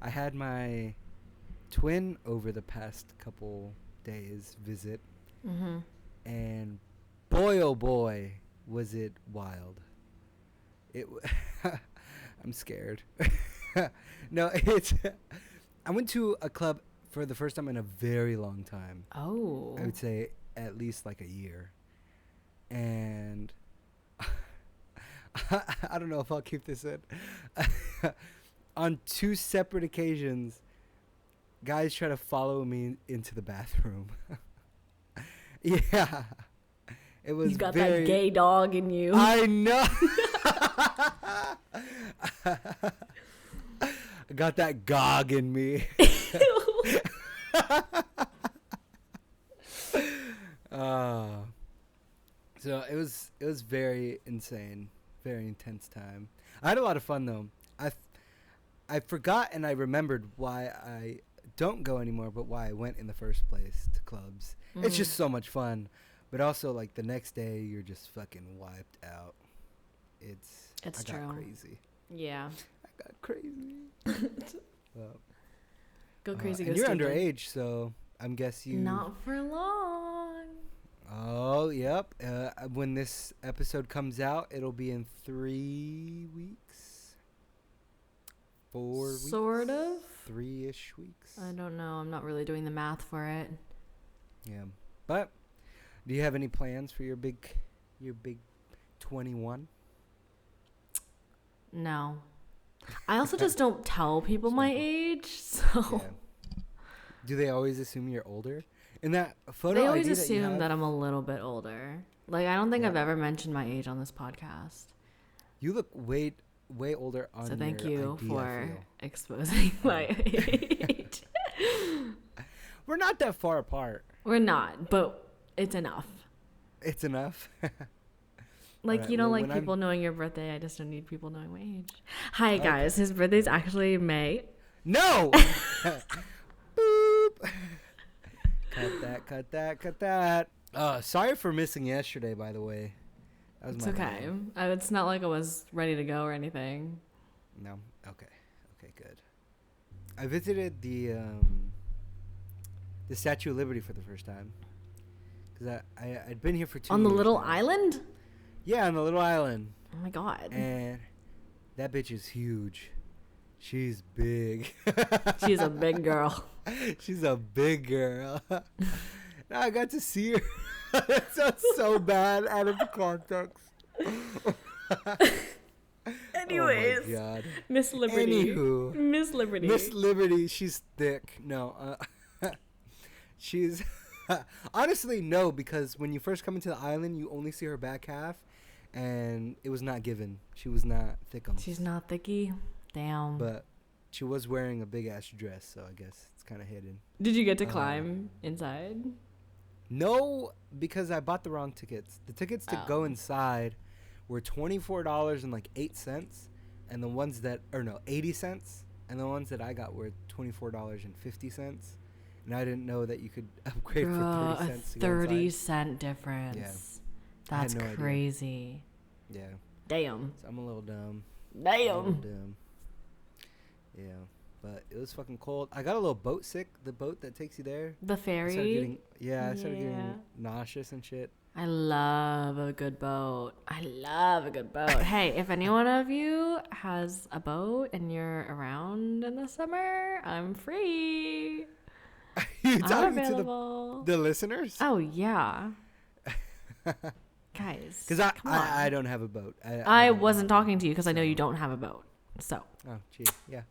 I had my twin over the past couple days visit, and boy, oh boy, was it wild. I'm scared. No, I went to a club for the first time in a very long time. Oh. I would say at least like a year. And I don't know if I'll keep this in. On 2 separate occasions, guys try to follow me into the bathroom. Yeah. It was You got that gay dog in you. I know. I got that gog in me. So it was very insane, very intense time. I had a lot of fun though. I forgot and I remembered why I don't go anymore, but why I went in the first place to clubs. It's just so much fun, but also like the next day you're just fucking wiped out. I true. Got crazy. Yeah. I got crazy. Well, go crazy. And go you're stupid. underage, so I'm guess you. Not for long. Oh, yep. When this episode comes out, it'll be in 3 weeks. 4 weeks. Sort of. 3-ish weeks. I don't know. I'm not really doing the math for it. Yeah. But do you have any plans for your big 21? No. I also just don't tell people my age, so. Yeah. Do they always assume you're older? In that photo They always ID assume that that I'm a little bit older. Like, I don't think I've ever mentioned my age on this podcast. you look way older on So thank your you ID, for exposing my age. We're not that far apart. We're not, but it's enough. It's enough. Like, Alright, you don't well, like when people knowing your birthday. I just don't need people knowing my age. Hi, guys. His birthday's actually in May. No! Boop. Cut that. Sorry for missing yesterday, by the way. That was It's my okay. bad. It's not like I was ready to go or anything. No? Okay, good. I visited the Statue of Liberty for the first time. Because I'd been here for 2 On the years little now. island? Yeah, on the little island. Oh, my God. And that bitch is huge. She's big. She's a big girl. She's a big girl. Now I got to see her. That sounds so bad out of context. Anyways. Oh my God. Miss Liberty. Anywho. Miss Liberty. Miss Liberty, she's thick. No. She's... Honestly, no, because when you first come into the island, you only see her back half, and it was not given. She was not thickums. She's not thicky. Damn. But she was wearing a big-ass dress, so I guess it's kind of hidden. Did you get to climb inside? No, because I bought the wrong tickets. The tickets to go inside were $24 and like 8 cents, and the ones that 80 cents, and the ones that I got were $24.50. And I didn't know that you could upgrade for 30 cents. A 30-cent difference. Yeah. That's no idea. crazy. Yeah. Damn. So I'm a little dumb. Damn. Yeah. But it was fucking cold. I got a little boat sick. The boat that takes you there. The ferry. I started getting nauseous and shit. I love a good boat. Hey, if any one of you has a boat and you're around in the summer, I'm free. Are you talking available. to the listeners? Oh, yeah. Guys. Because I don't have a boat. I wasn't talking to you because I know you don't have a boat. So. Oh, gee. Yeah.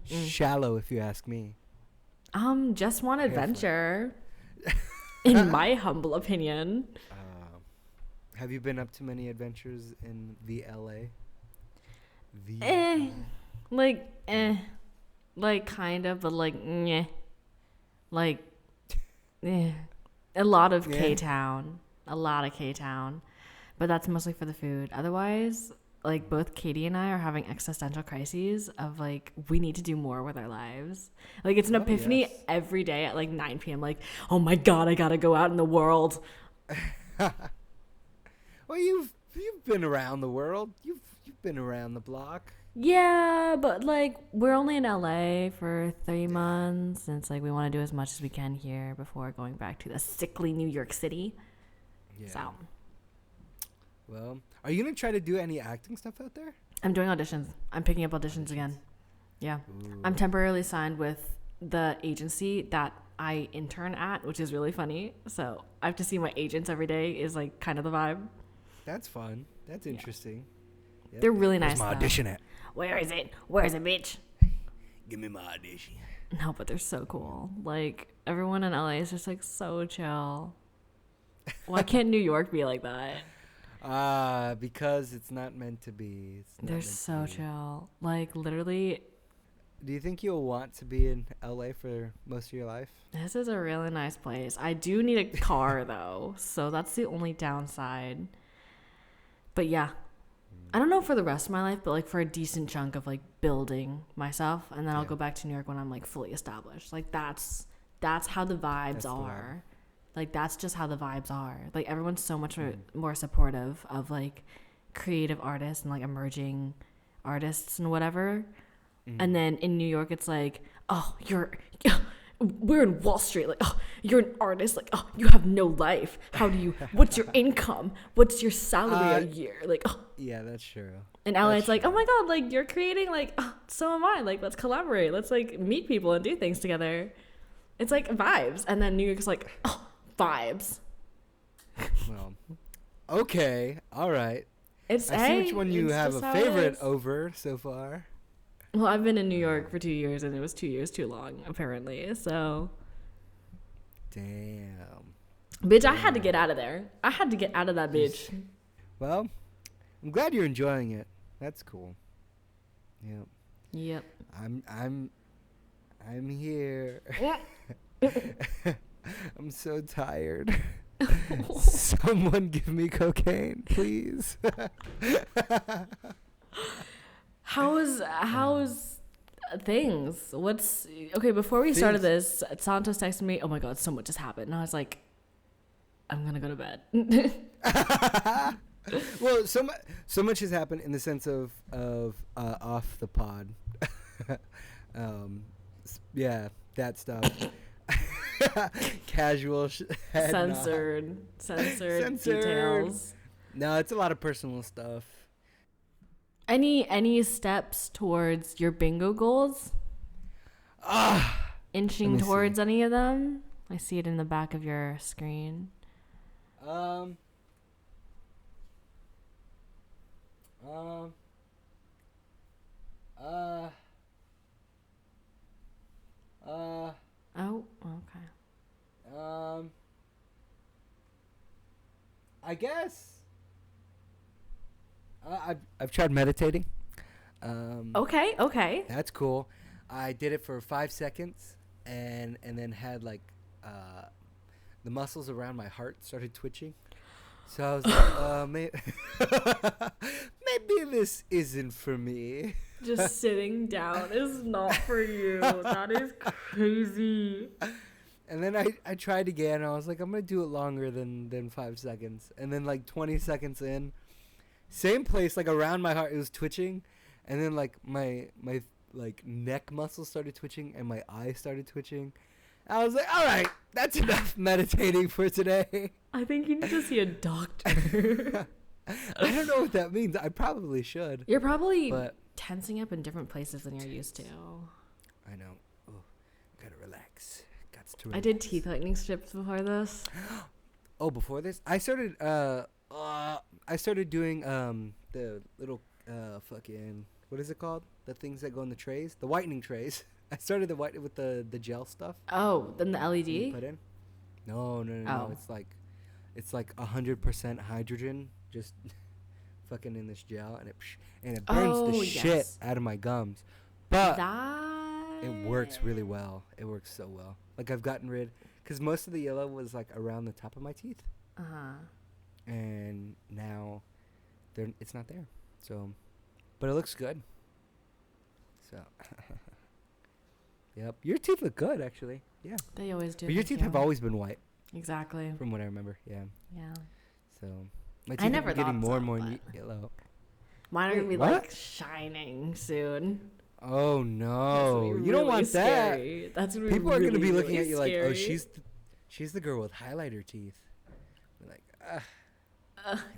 Shallow, if you ask me. Just want adventure. In my humble opinion. Have you been up to many adventures in the LA? Like kind of, but like, meh. Like, a lot of K-Town. But that's mostly for the food. Otherwise, like, both Katie and I are having existential crises of, like, we need to do more with our lives. Like, it's an epiphany every day at, like, 9 p.m. Like, oh, my God, I got to go out in the world. Well, you've been around the world. You've been around the block. Yeah, but like we're only in LA for 3 months, and it's like we want to do as much as we can here before going back to the sickly New York City. Yeah. So Well, are you gonna try to do any acting stuff out there? I'm doing auditions. I'm picking up auditions again. Yeah. Ooh. I'm temporarily signed with the agency that I intern at, which is really funny. So I have to see my agents every day is like kind of the vibe. That's fun. That's interesting. Yep. They're really Where's nice. my though. audition at? Where is it? Where is it, bitch? Give me my audition. No, but they're so cool. Like everyone in LA is just like so chill. Why can't New York be like that? Because it's not meant to be. They're so chill. Like literally, Do you think you'll want to be in LA for most of your life? this is a really nice place. I do need a car though, so that's the only downside. But yeah, I don't know for the rest of my life, but like for a decent chunk of like building myself, and then I'll go back to New York when I'm like fully established. Like that's how the vibes are. Like that's just how the vibes are. Like everyone's so much more supportive of like creative artists and like emerging artists and whatever. And then in New York, it's like, oh, we're in Wall Street. Like, oh, you're an artist. Like, oh, you have no life. What's your income? What's your salary a year? Like, oh. Yeah, that's true. In LA, it's like, oh my God, like you're creating, like, oh, so am I. Like, let's collaborate. Let's like meet people and do things together. It's like vibes. And then New York is like, oh, vibes. Well, okay. All right. I see which one you have a favorite over so far. Well, I've been in New York for 2 years, and it was 2 years too long, apparently. So, damn. Bitch, I had to get out of there. I had to get out of that bitch. Well, I'm glad you're enjoying it. That's cool. Yep. Yep. I'm here. I'm so tired. Someone give me cocaine, please. How's things? What's okay? Before we started this, Santos texted me. Oh my God, so much has happened. And I was like, I'm gonna go to bed. Well, so much has happened in the sense of off the pod. Yeah, that stuff. Casual. Censored details. No, it's a lot of personal stuff. Any steps towards your bingo goals? Inching towards any of them? I see it in the back of your screen. Oh, okay. I guess I've tried meditating. Okay. That's cool. I did it for 5 seconds, and then had like the muscles around my heart started twitching. So I was like, maybe this isn't for me. Just sitting down is not for you. That is crazy. And then I tried again. And I was like, I'm gonna do it longer than 5 seconds. And then like 20 seconds in, same place, like around my heart, it was twitching. And then like my like neck muscles started twitching and my eyes started twitching. I was like, all right, that's enough meditating for today. I think you need to see a doctor. I don't know what that means. I probably should. You're probably tensing up in different places than you're used to. I know. Oh, gotta relax. To relax. I did teeth whitening strips before this. Oh, before this? I started doing the little fucking, what is it called? The things that go in the trays? The whitening trays. I started the whitening with the gel stuff. Oh, then the LED? You put in? No. It's like 100% hydrogen just fucking in this gel, and it burns the shit out of my gums. But it works really well. It works so well. Like I've gotten rid, because most of the yellow was like around the top of my teeth. And now it's not there. So, but it looks good. So, yep. Your teeth look good, actually. Yeah. They always do. But your teeth have always been white. Exactly. From what I remember. Yeah. Yeah. So, my teeth are getting more and more yellow. Mine are gonna be what? like shining soon. Oh That's no, gonna be you really don't want scary. that. That's gonna People be are gonna be really, looking at you like, oh, scary. she's the girl with highlighter teeth. Like,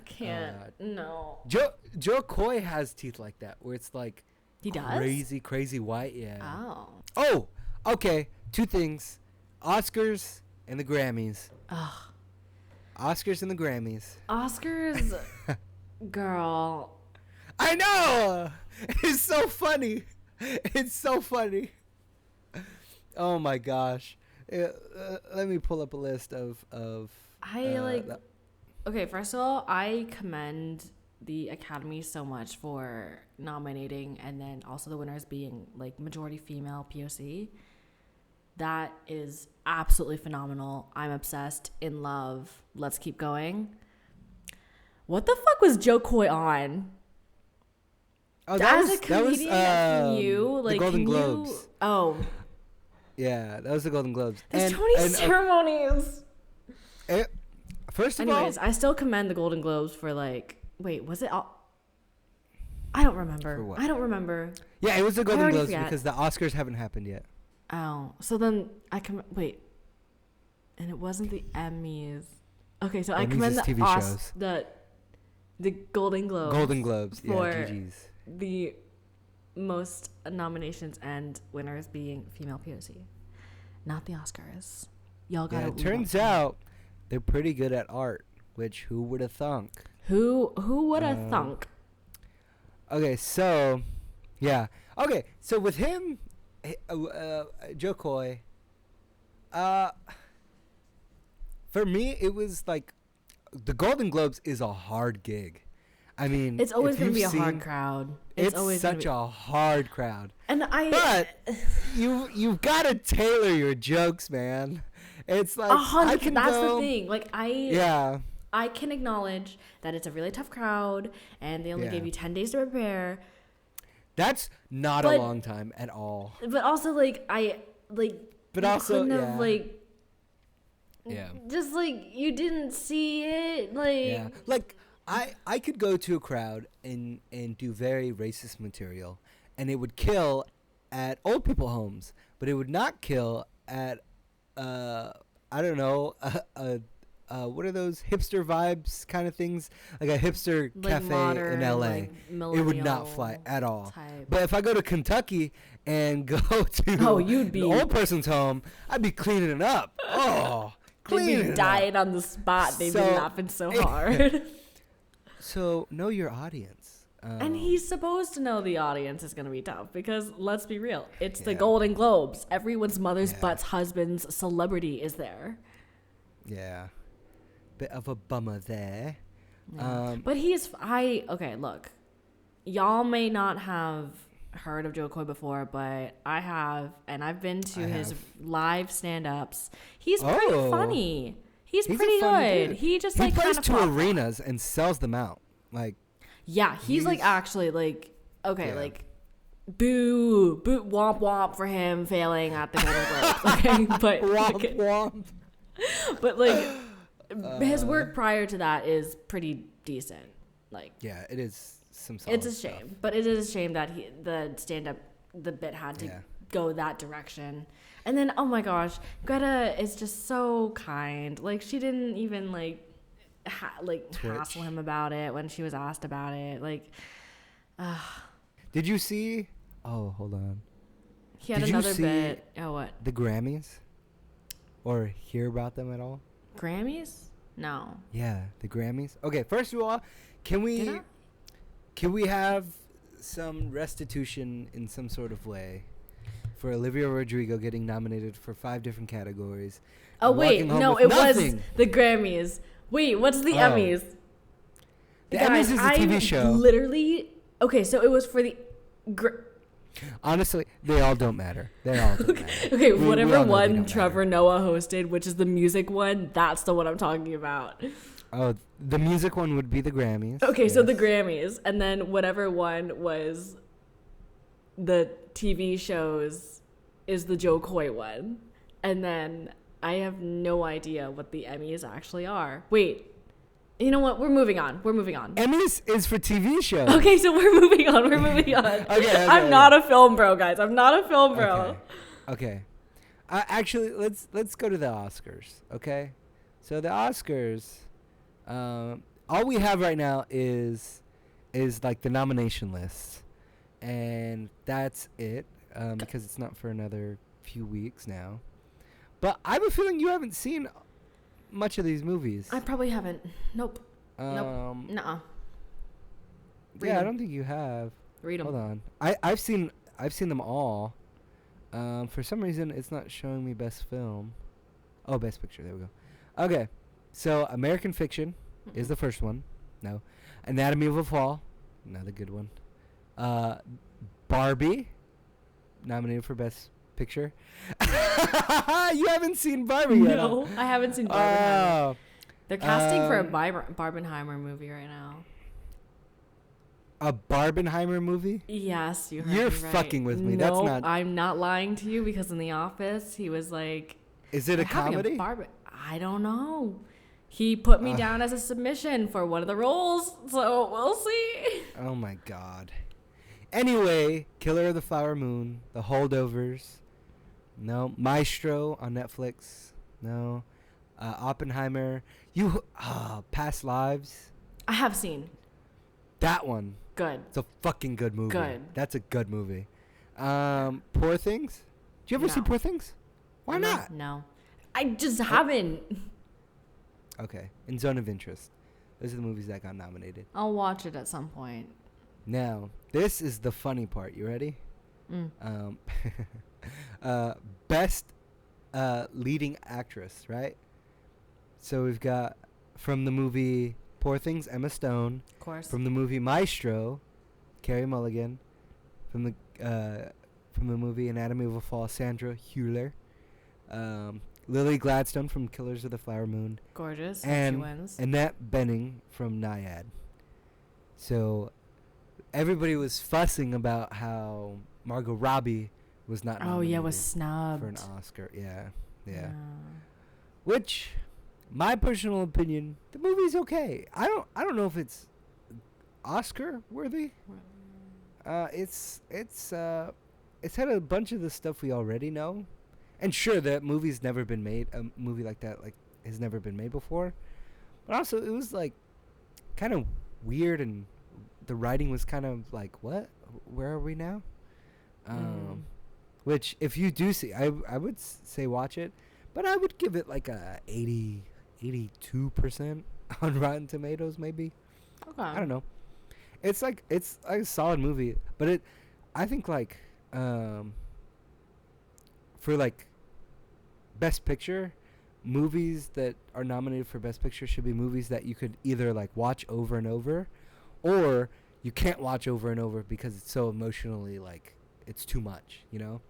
Can't. No. Joe Coy has teeth like that, where it's like He does? crazy white. Yeah. Oh. Oh, okay. Two things: Oscars and the Grammys. Ugh. Oscars and the Grammys. Oscars, girl. I know. It's so funny. It's so funny. Oh my gosh. Let me pull up a list of. Okay, first of all, I commend the Academy so much for nominating and then also the winners being like majority female POC. That is absolutely phenomenal. I'm obsessed, in love. Let's keep going. What the fuck was Joe Coy on? Oh, As a comedian, can you like the Golden can Globes. You, oh, Yeah, that was the Golden Globes. there's too many ceremonies. First of Anyways, all, I still commend the Golden Globes for like. Wait, was it all? I don't remember. For what? I don't remember. yeah, it was the Golden already Globes forget. because the Oscars haven't happened yet. Oh, so then I wait, and it wasn't the Emmys. Okay, so I Emmys commend is the TV shows. the Golden Globes. Golden Globes, for yeah, GGs. the most nominations and winners being female POC, not the Oscars. Y'all got Yeah, it turns out they're pretty good at art, which who would have thunk? who would have thunk? Okay, so yeah. Okay, so with him, Joe Coy, for me it was like the Golden Globes is a hard gig. I mean, It's always if gonna you've be a hard seen- crowd. It's always such a hard crowd. and But you've got to tailor your jokes, man. It's like 100. That's the thing. Like Yeah. I can acknowledge that it's a really tough crowd, and they only Yeah. gave you 10 days to prepare. That's not a But- long time at all. But also, like, But you also, couldn't yeah. have, like, Yeah. just like you didn't see it, like. Yeah. Like I could go to a crowd and do very racist material, and it would kill at old people homes, but it would not kill at I don't know, what are those hipster vibes kind of things, like a hipster Like cafe modern, in LA. like, It would not fly millennial at all. type. But if I go to Kentucky and go to Oh, you'd be- an old person's home, I'd be cleaning it up. Oh, They'd cleaning be it up. dying on the spot. They'd be So- laughing so hard. So know your audience. And he's supposed to know the audience is going to be tough because let's be real. It's the Yeah. Golden Globes. Everyone's mother's Yeah. butt's husband's celebrity is there. Yeah. Bit of a bummer there. Yeah. But okay, look. Y'all may not have heard of Joe Coy before, but I have, and I've been to I his have. live stand-ups. He's pretty Oh. funny. He's a pretty funny good. dude. He just he like plays kind to of arenas and sells them out. Like, Yeah, he's like He's- actually like okay, Yeah. like boo womp womp for him failing at the Golden Globes. Okay, but womp womp. but like his work prior to that is pretty decent. Like Yeah, it is some solid it's a stuff. shame, but it is a shame that the bit had to Yeah. go that direction. And then oh my gosh, Greta is just so kind. Like she didn't even like hassle him about it when she was asked about it. Like Did you see? Oh, hold on. he had Did you another see- bit. Oh what? The Grammys? Or hear about them at all? Grammys? No. Yeah, the Grammys. Okay, first of all, can Did I? we have some restitution in some sort of way for Olivia Rodrigo getting nominated for 5 different categories? Oh and wait, walking home no, with it nothing? was the Grammys. Wait, what's the Oh. Emmys? The Emmys is a TV show. Literally, okay, so it was for the. Honestly, they all don't matter. They all don't matter. Okay, We whatever all know they one don't Trevor matter. Noah hosted, which is the music one, that's the one I'm talking about. Oh, the music one would be the Grammys. Okay, so the yes. Grammys, and then whatever one was the TV shows is the Joe Coy one. And then I have no idea what the Emmys actually are. Wait, You know what? We're moving on. We're moving on. EMMYS is for TV shows. Okay, so we're moving on. We're moving on. Okay, I'm not a film bro, guys. I'm not a film bro. Okay. Actually, let's go to the Oscars. Okay. So the Oscars, all we have right now is like the nomination list, and that's it. Because it's not for another few weeks now. But I have a feeling you haven't seen much of these movies. I probably haven't. Nope. Nope. Nuh-uh. Yeah, I don't think you have. Read them. Hold on. I've seen them all. For some reason, it's not showing me best film. Oh, best picture. There we go. Okay. So American Fiction is the first one. No. Anatomy of a Fall. Another good one. Barbie. Nominated for best picture. You haven't seen Barbie yet? No, I haven't seen Barbenheimer. They're casting for a Barbenheimer movie right now. A Barbenheimer movie? Yes, you heard You're me right. fucking with me. No, That's not. I'm not lying to you because in The Office, he was like, Is it a comedy? I don't know. He put me down as a submission for one of the roles, so we'll see. Oh my god. Anyway, Killer of the Flower Moon, The Holdovers. No. Maestro on Netflix. No. Oppenheimer. Past Lives. I have seen. That one. Good. It's a fucking good movie. Good. That's a good movie. Poor Things. Did you ever see Poor Things? Why not? No. I just haven't. Okay. In Zone of Interest. Those are the movies that got nominated. I'll watch it at some point. Now, this is the funny part. You ready? Best leading actress, right? So we've got from the movie Poor Things, Emma Stone. Of course. From the movie Maestro, Carey Mulligan. From the movie Anatomy of a Fall, Sandra Hüller. Lily Gladstone from Killers of the Flower Moon. Gorgeous. And she wins. Annette Bening from Nyad. So everybody was fussing about how Margot Robbie was not nominated. Oh yeah, was snubbed for an Oscar. Yeah. Which, my personal opinion, the movie's okay. I don't know if it's Oscar worthy. It's had a bunch of the stuff we already know. And sure, that movie's never been made. A movie like that has never been made before. But also, it was kind of weird, and the writing was kind of like, what? Where are we now? Which, if you do see, I would say watch it, but I would give it a 82% on Rotten Tomatoes, maybe. Okay. I don't know. It's a solid movie, but I think for Best Picture, movies that are nominated for Best Picture should be movies that you could either watch over and over, or you can't watch over and over because it's so emotionally it's too much, you know?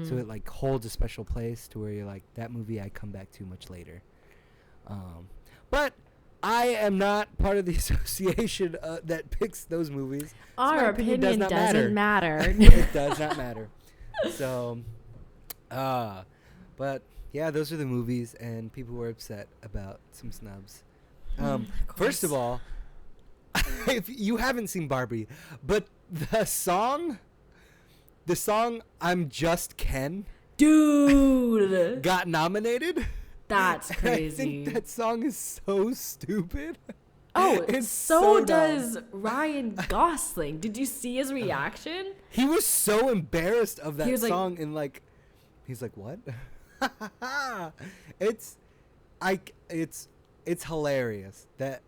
So it holds a special place to where you're that movie I come back to much later. But I am not part of the association that picks those movies. Our opinion doesn't matter. It does not matter. So, but yeah, those are the movies, and people were upset about some snubs. First of all, if you haven't seen Barbie, but the song "I'm Just Ken," dude, got nominated. That's crazy. I think that song is so stupid. Oh, it's so does Ryan Gosling. Did you see his reaction? He was so embarrassed of that song, and he's like, "What?" It's hilarious. That,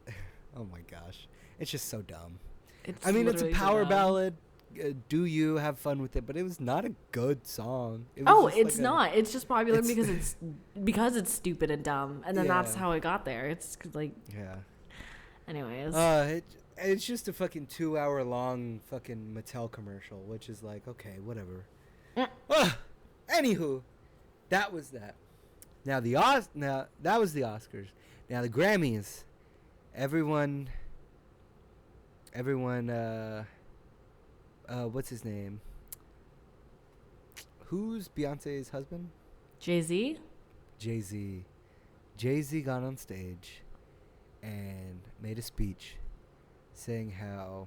oh my gosh, it's just so dumb. It's a power ballad. Do you have fun with it? But it was not a good song. It's not. It's just popular because it's stupid and dumb, and then that's how it got there. It's yeah. Anyways, it's just a fucking 2-hour long fucking Mattel commercial, which is okay, whatever. Anywho, that was that. Now that was the Oscars. Now the Grammys. Everyone. What's his name? Who's Beyonce's husband? Jay-Z. Jay-Z got on stage, and made a speech saying how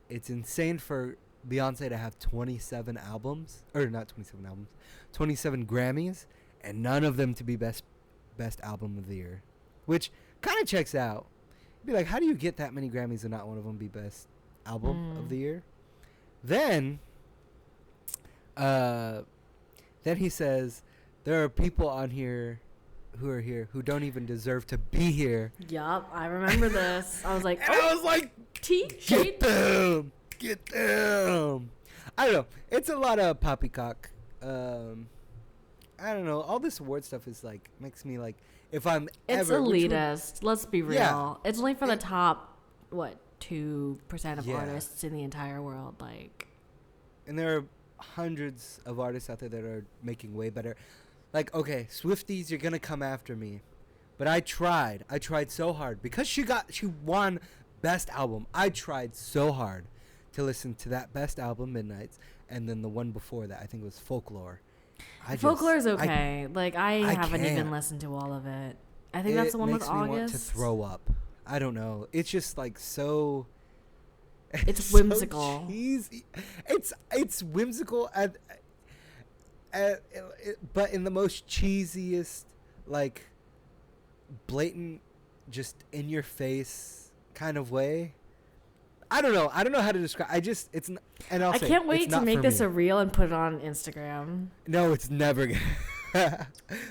it's insane for Beyonce to have 27 albums, or not 27 albums, 27 Grammys, and none of them to be best album of the year, which kind of checks out. Be like, how do you get that many Grammys and not one of them be best album of the year? Then he says there are people on here who don't even deserve to be here. Yup, I remember this. I was like, and I was like, get them. I don't know. It's a lot of poppycock. I don't know. All this award stuff is like makes me like if I'm it's ever elitist. Let's be real. Yeah. It's only for the top 2% of artists in the entire world. Like, and there are hundreds of artists out there that are making way better. Like, okay, Swifties, you're gonna come after me, but I tried so hard because she won best album. I tried so hard to listen to that best album, Midnights, and then the one before that, I think it was Folklore. Folklore's okay. I haven't even listened to all of it. I think that's the one with August. It makes me want to throw up. I don't know. It's just like so. It's whimsical. So cheesy. It's whimsical but in the most cheesiest, like, blatant, just in your face kind of way. I don't know how to describe. I can't wait to make this a reel and put it on Instagram. No, it's never gonna.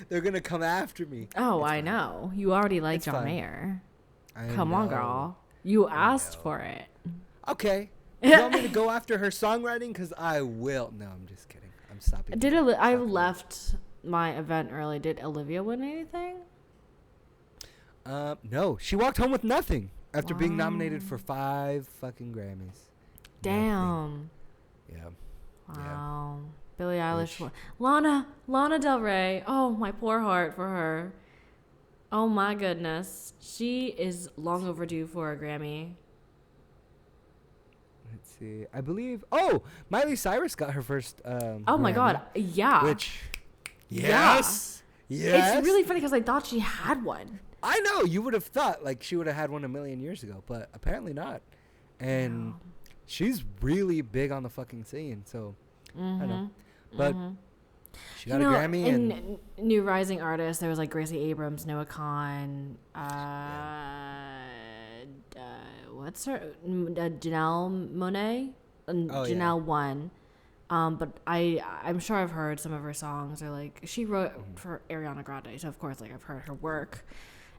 They're gonna come after me. Oh, I know. You already like John Mayer. Come on, girl. You asked for it. Okay. You want me to go after her songwriting? Because I will. No, I'm just kidding. I'm stopping. I left my event early. Did Olivia win anything? No. She walked home with nothing after being nominated for 5 fucking Grammys. Damn. Nothing. Yeah. Wow. Yeah. Billie Eilish. Lana Del Rey. Oh, my poor heart for her. Oh my goodness. She is long overdue for a Grammy. Let's see. I believe. Oh, Miley Cyrus got her first. Oh my God. Yeah. Which. Yes. Yeah. Yes. It's really funny because I thought she had one. I know. You would have thought like she would have had one a million years ago, but apparently not. And she's really big on the fucking scene. So I don't know. But she got a Grammy. And new rising artists, there was like Gracie Abrams, Noah Kahan, what's her? Janelle Monáe. Janelle won. But I'm sure I've heard some of her songs. Or like she wrote for Ariana Grande, so of course like I've heard her work.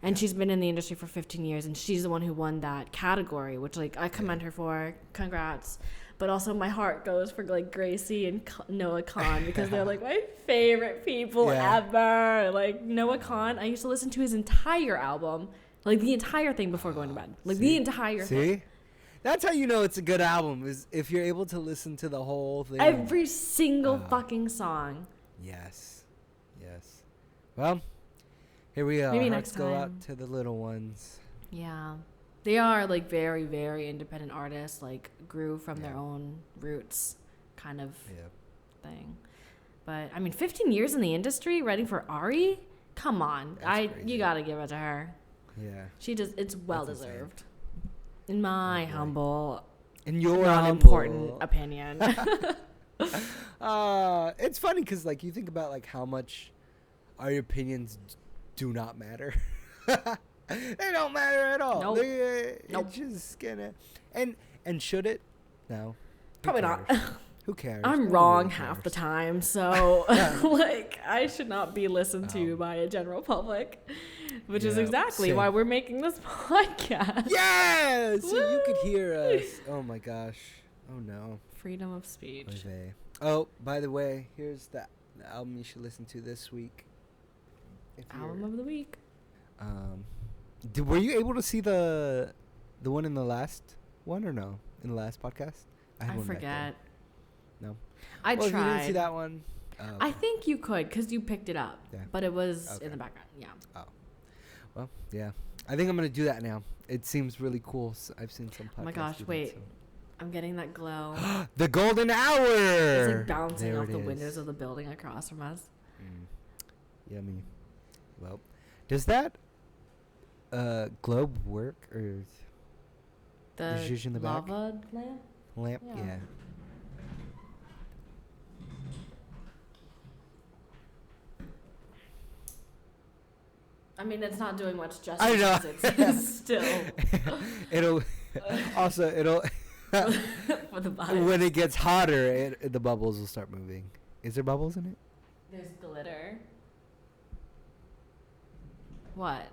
And she's been in the industry for 15 years, and she's the one who won that category, which like I commend her for. Congrats. But also my heart goes for like Gracie and Noah Kahan because they're like my favorite people ever. Like Noah Kahan, I used to listen to his entire album, like the entire thing before going to bed. Like the entire thing. That's how you know it's a good album, is if you're able to listen to the whole thing. Every single fucking song. Yes. Well, here we are. Maybe Hearts next go time. out to the little ones. Yeah. They are like very, very independent artists, like grew from their own roots kind of thing. But I mean, 15 years in the industry writing for Ari? Come on. You got to give it to her. Yeah. She does. It's well deserved. In my humble, important opinion. It's funny because like you think about like how much our opinions do not matter. They don't matter at all. Nope. It's just gonna and should it? No. Probably not. Who cares? I'm wrong half the time, so like I should not be listened to by a general public, which is exactly why we're making this podcast. Yes, so you could hear us. Oh my gosh. Oh no. Freedom of speech. Oh, by the way, here's the album you should listen to this week. Album of the week. Were you able to see the one in the last one or no? In the last podcast? I forget. No. I tried. If you didn't see that one. I think you could because you picked it up, but it was in the background. Yeah. Oh. Well, yeah. I think I'm gonna do that now. It seems really cool. I've seen some podcasts. Oh my gosh! Wait, I'm getting that glow. The golden hour. It's like bouncing off the windows of the building across from us. Yummy. Well, does that globe work or The zhuzh in the back? lava lamp? Lamp? Yeah. Yeah. I mean, it's not doing much justice. I know. It's still It'll it'll for the body. when it gets hotter, the bubbles will start moving. Is there bubbles in it? There's glitter. What?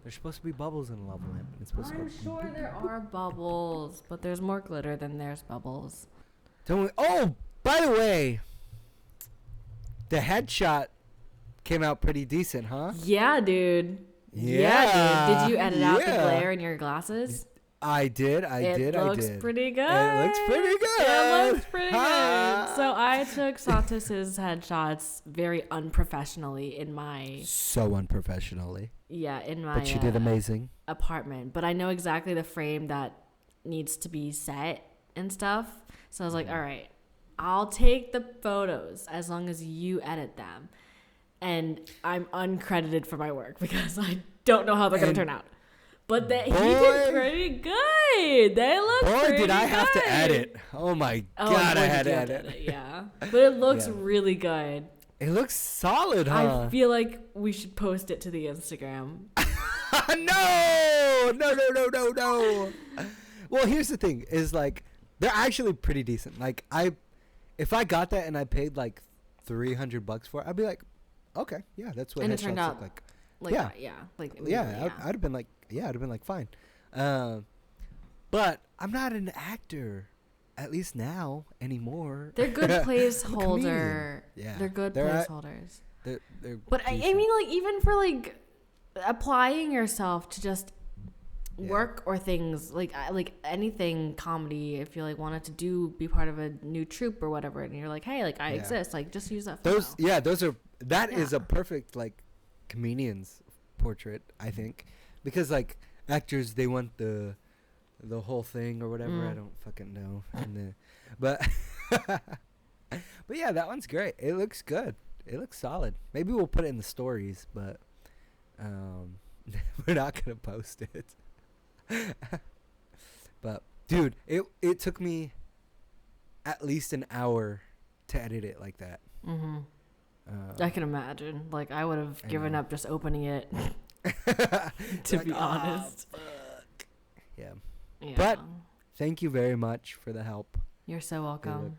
There's supposed to be bubbles in a lava lamp. It's supposed to I'm go. sure there are bubbles, but there's more glitter than there's bubbles. Don't we, oh, by the way, the headshot came out pretty decent, huh? Yeah, dude. Yeah. Dude. Did you edit out the Yeah. glare in your glasses? I did. It looks pretty good. It looks pretty good. It looks pretty good. So I took Santos' headshots very unprofessionally in my So unprofessionally. in my But you did amazing. apartment. But I know exactly the frame that needs to be set and stuff. So I was like, all right, I'll take the photos as long as you edit them. And I'm uncredited for my work because I don't know how they're going to turn out. But he did pretty good. They look pretty good. Boy, did I have to edit. Oh, my God, I had to edit. Yeah. But it looks really good. It looks solid, huh? I feel like we should post it to the Instagram. No. Well, here's the thing is like they're actually pretty decent. Like if I got that and I paid like $300 for it, I'd be like, okay, yeah, that's what And it headshots turned out look like. Like Yeah. that, yeah. Like I'd have been like, fine. But I'm not an actor, at least now anymore. they're good I'm a placeholder. comedian. Yeah, They're good they're placeholders. They're But I mean, like, even for like applying yourself to just work or things like anything comedy, if you like wanted to be part of a new troupe or whatever, and you're like, hey, like I exist, like just use that photo. That is a perfect like comedian's portrait, I think, because like actors, they want the whole thing or whatever. I don't fucking know. But yeah, that one's great. It looks good. It looks solid. Maybe we'll put it in the stories, but we're not gonna post it. But dude, it took me at least an hour to edit it like that. I can imagine. Like I would have given up just opening it. To be honest. Yeah. But thank you very much for the help. You're so welcome.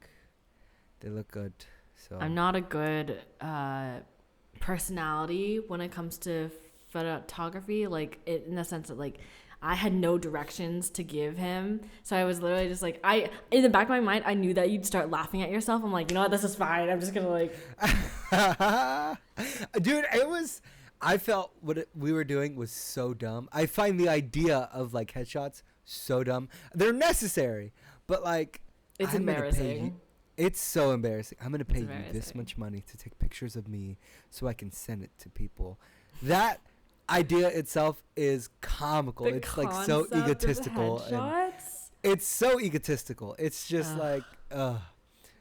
They look good. So I'm not a good personality when it comes to photography, like in the sense that like I had no directions to give him, so I was literally just like, in the back of my mind I knew that you'd start laughing at yourself. I'm like, you know what, this is fine, I'm just gonna like dude, I felt what we were doing was so dumb. I find the idea of like headshots so dumb. They're necessary, but like it's embarrassing. It's so embarrassing. I'm going to pay you this much money to take pictures of me so I can send it to people. That idea itself is comical. It's like so egotistical. And it's so egotistical. It's just like,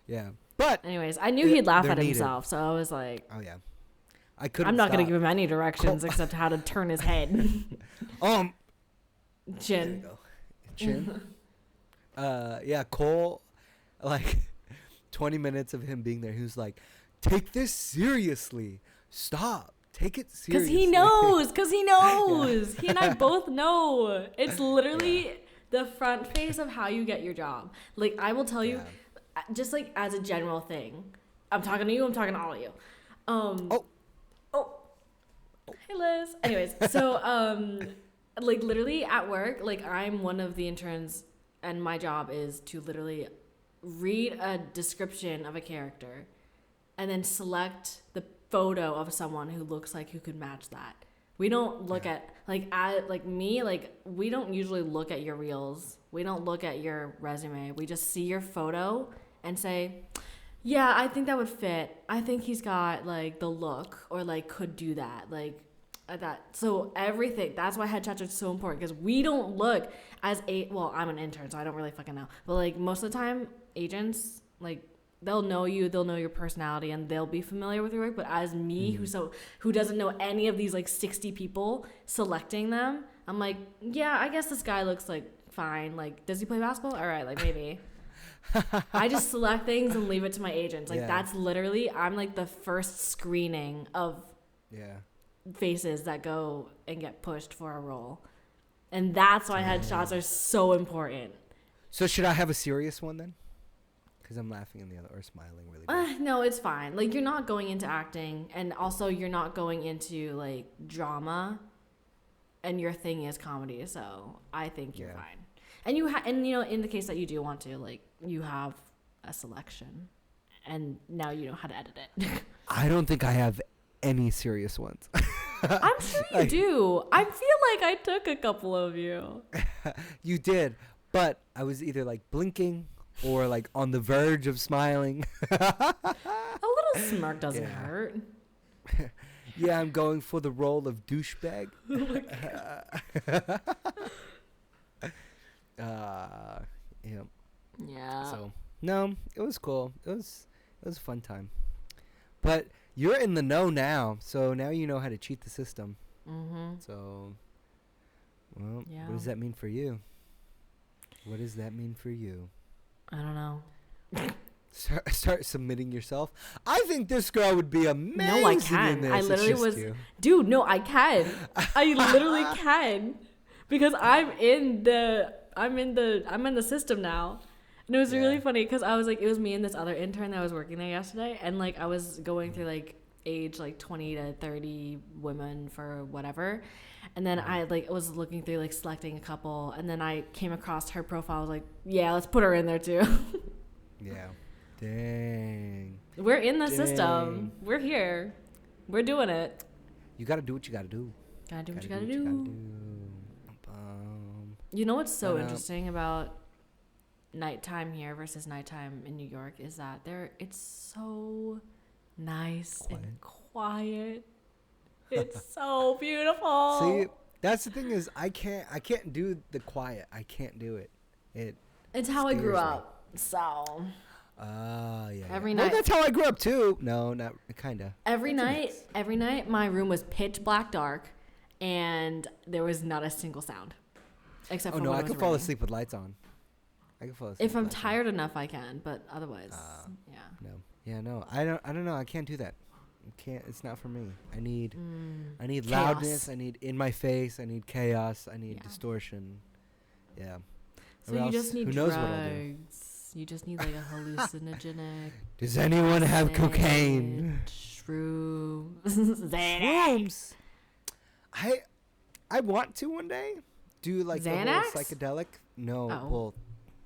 yeah. But anyways, I knew he'd laugh at himself, so I was like, oh yeah. I'm not going to give him any directions except how to turn his head. Chin. There you go. Chin. Yeah, Cole, like 20 minutes of him being there, he was like, take this seriously. Stop. Take it seriously. Because he knows. Yeah. He and I both know. It's literally the front face of how you get your job. Like, I will tell you, just like as a general thing, I'm talking to you, I'm talking to all of you. Hey, Liz. Anyways, so, like, literally at work, like, I'm one of the interns, and my job is to literally read a description of a character and then select the photo of someone who looks like who could match that. We don't look at, like, we don't usually look at your reels. We don't look at your resume. We just see your photo and say, yeah, I think that would fit. I think he's got, like, the look, or, like, could do that. Like that. So everything, that's why headshots are so important, because we don't look as I'm an intern, so I don't really fucking know. But, like, most of the time, agents, like, they'll know you, they'll know your personality, and they'll be familiar with your work. But as me, who doesn't know any of these like 60 people, selecting them, I'm like, yeah, I guess this guy looks like fine. Like, does he play basketball? All right, like maybe. I just select things and leave it to my agents. Like that's literally, I'm like the first screening of faces that go and get pushed for a role, and that's why headshots are so important. So should I have a serious one then? Because I'm laughing in the other or smiling really bad. No, it's fine. Like, you're not going into acting, and also you're not going into like drama, and your thing is comedy. So I think you're fine. And in the case that you do want to, like, you have a selection, and now you know how to edit it. I don't think I have any serious ones. I'm sure you do. I feel like I took a couple of you. You did, but I was either like blinking or like on the verge of smiling. A little smirk doesn't hurt. Yeah, I'm going for the role of douchebag. Oh my God. Yeah. So no, it was cool. It was a fun time. But you're in the know now, so now you know how to cheat the system. So, well, what does that mean for you? What does that mean for you? I don't know. Start submitting yourself. I think this girl would be amazing. No, I can. In this. I literally dude. No, I can. I literally can, because I'm in the system now. And it was really funny because I was like, it was me and this other intern that was working there yesterday, and like I was going through like age like 20 to 30 women for whatever, and then I like was looking through like selecting a couple, and then I came across her profile. I was like, yeah, let's put her in there too. Yeah. Dang. We're in the system. We're here. We're doing it. You gotta do what you gotta do. Gotta do what you gotta do. You know what's so interesting about nighttime here versus nighttime in New York is that it's so nice and quiet. It's so beautiful. See, that's the thing is I can't do the quiet. I can't do it. It's how I grew up. So yeah. Every night. That's how I grew up too. No, not kinda. Every night my room was pitch black dark, and there was not a single sound. Except for when I it was can fall raining. asleep with lights on. I can fall asleep. If I'm tired enough, I can, but otherwise, yeah. No. Yeah, no. I don't know. I can't do that. It's not for me. I need chaos. loudness. I need in my face. I need chaos. I need distortion. Yeah. So you just need drugs. You just need like a hallucinogenic. Does anyone have cocaine? Shrooms. Shrooms. I want to one day do like Xanax? the whole psychedelic. No, Oh. well,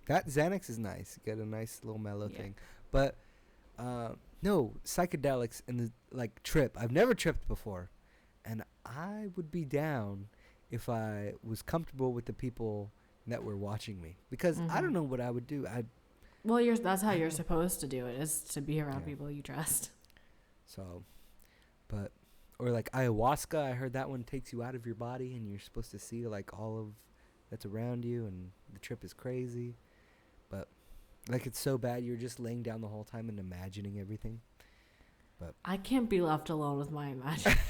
that Xanax is nice. Get a nice little mellow thing, but no psychedelics and the like trip. I've never tripped before, and I would be down if I was comfortable with the people that were watching me, because I don't know what I would do. That's how you're supposed to do it, is to be around people you trust. So, but or like ayahuasca, I heard that one takes you out of your body and you're supposed to see like all of that's around you, and the trip is crazy. But like it's so bad you're just laying down the whole time and imagining everything. But I can't be left alone with my imagination.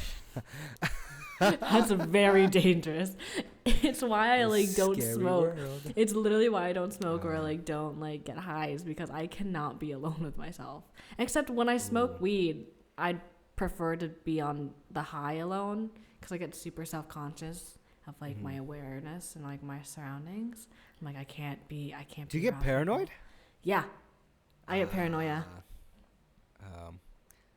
That's very dangerous. It's why I like don't smoke. World. It's literally why I don't smoke or like don't like get highs, because I cannot be alone with myself. Except when I smoke weed, I'd prefer to be on the high alone, because I get super self-conscious of like my awareness and like my surroundings. I'm like, I can't be. Do you get paranoid? People. Yeah, I get paranoia.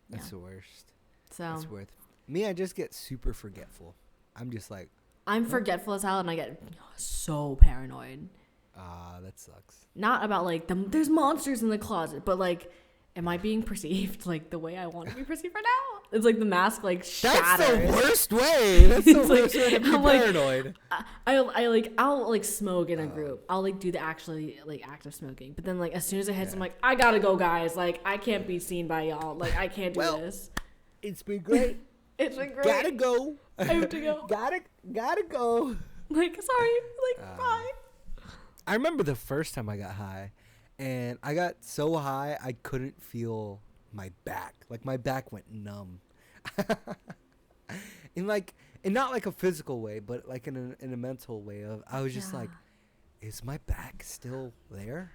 That's the worst. So that's worth. Me, I just get super forgetful. I'm just like, I'm forgetful as hell, and I get so paranoid. That sucks. Not about like there's monsters in the closet, but like, am I being perceived like the way I want to be perceived right now? It's like the mask like shatters. That's the worst way. That's the worst way to be paranoid. I'll like smoke in a group. I'll like do the actually like active smoking, but then like as soon as it hits, I'm like, I gotta go, guys. Like I can't be seen by y'all. Like I can't do this. It's been great. It's been great. Gotta go. I have to go. Gotta go. Like sorry. Like bye. I remember the first time I got high, and I got so high I couldn't feel my back. Like my back went numb. in like in not like a physical way, but like in a mental way of I was just like, is my back still there?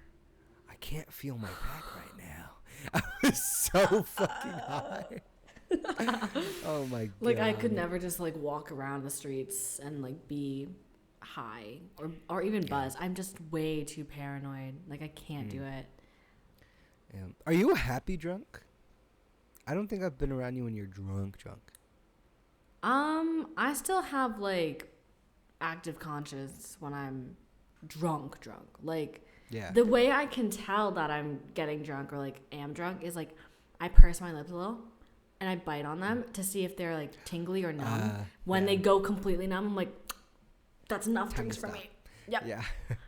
I can't feel my back right now. I was so fucking high. Oh my god. Like I could never just like walk around the streets and like be high or even buzz. I'm just way too paranoid. Like I can't do it. Yeah. Are you a happy drunk? I don't think I've been around you when you're drunk. I still have like active conscience when I'm drunk. Like the way I can tell that I'm getting drunk or like am drunk is like I purse my lips a little and I bite on them to see if they're like tingly or numb. When they go completely numb, I'm like, that's enough drinks for me. Yep. Yeah.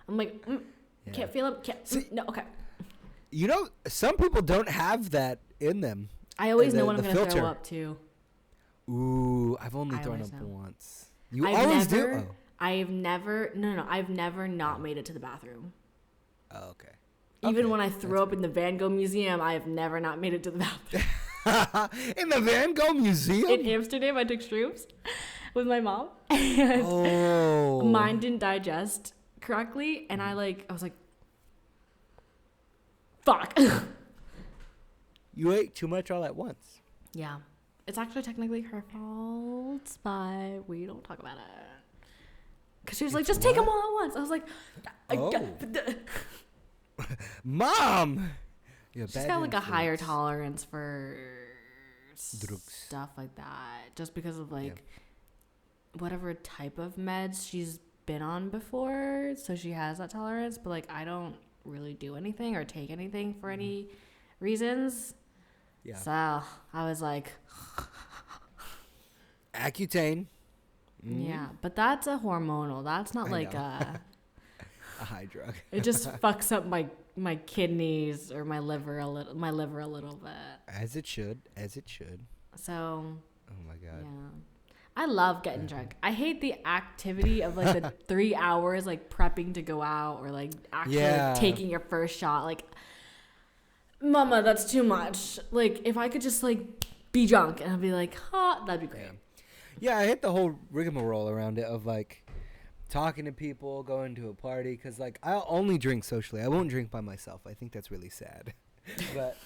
I'm like, can't feel them. No, okay. You know, some people don't have that in them. I always know when I'm going to throw up too. Ooh, I've only thrown up once. You always do? Oh. I've never not made it to the bathroom. Oh, okay. Even when I throw up in the Van Gogh Museum, I have never not made it to the bathroom. In the Van Gogh Museum? In Amsterdam, I took shrooms with my mom. And mine didn't digest correctly. And I was like, fuck. You ate too much all at once. Yeah. It's actually technically her fault, but we don't talk about it. Because she was like, just take them all at once. I was like, Mom! She's got like a higher tolerance for stuff like that. Just because of like whatever type of meds she's been on before. So she has that tolerance. But like, I don't really do anything or take anything for any reasons. Yeah. So I was like, Accutane. Yeah, but that's a hormonal. That's not like a high drug. It just fucks up my kidneys or my liver a little bit. As it should. So. Oh my god. Yeah. I love getting drunk. I hate the activity of like the 3 hours like prepping to go out or like actually like, taking your first shot. Like, mama, that's too much. Like, if I could just like be drunk and I'd be like, that'd be great. Yeah, I hate the whole rigmarole around it of like talking to people, going to a party, because like I'll only drink socially. I won't drink by myself. I think that's really sad. But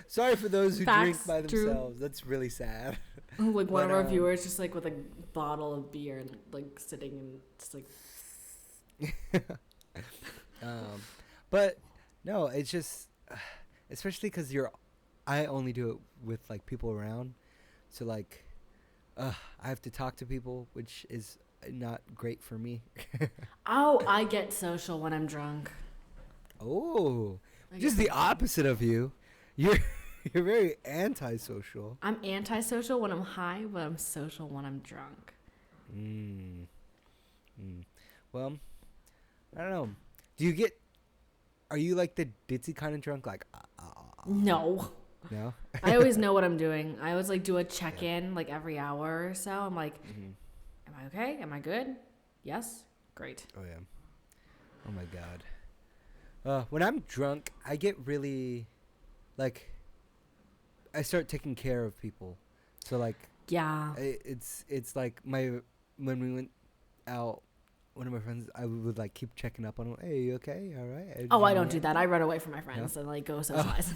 sorry for those who drink by themselves. True. That's really sad. Like one of our viewers just like with a bottle of beer and like sitting and just like. But no, it's just especially because I only do it with like people around, so like. I have to talk to people, which is not great for me. I get social when I'm drunk. Oh, just the opposite of you. You're very antisocial. I'm antisocial when I'm high, but I'm social when I'm drunk. Well, I don't know. Are you like the ditzy kind of drunk? Like, No. No? I always know what I'm doing. I always like do a check-in like every hour or so. I'm like, am I okay? Am I good? Yes? Great. Oh, yeah. Oh, my God. When I'm drunk, I get really, like, I start taking care of people. So, like, yeah, it's like when we went out, one of my friends, I would like keep checking up on him. Hey, you okay? All right? I don't do that. I run away from my friends and like go socialize.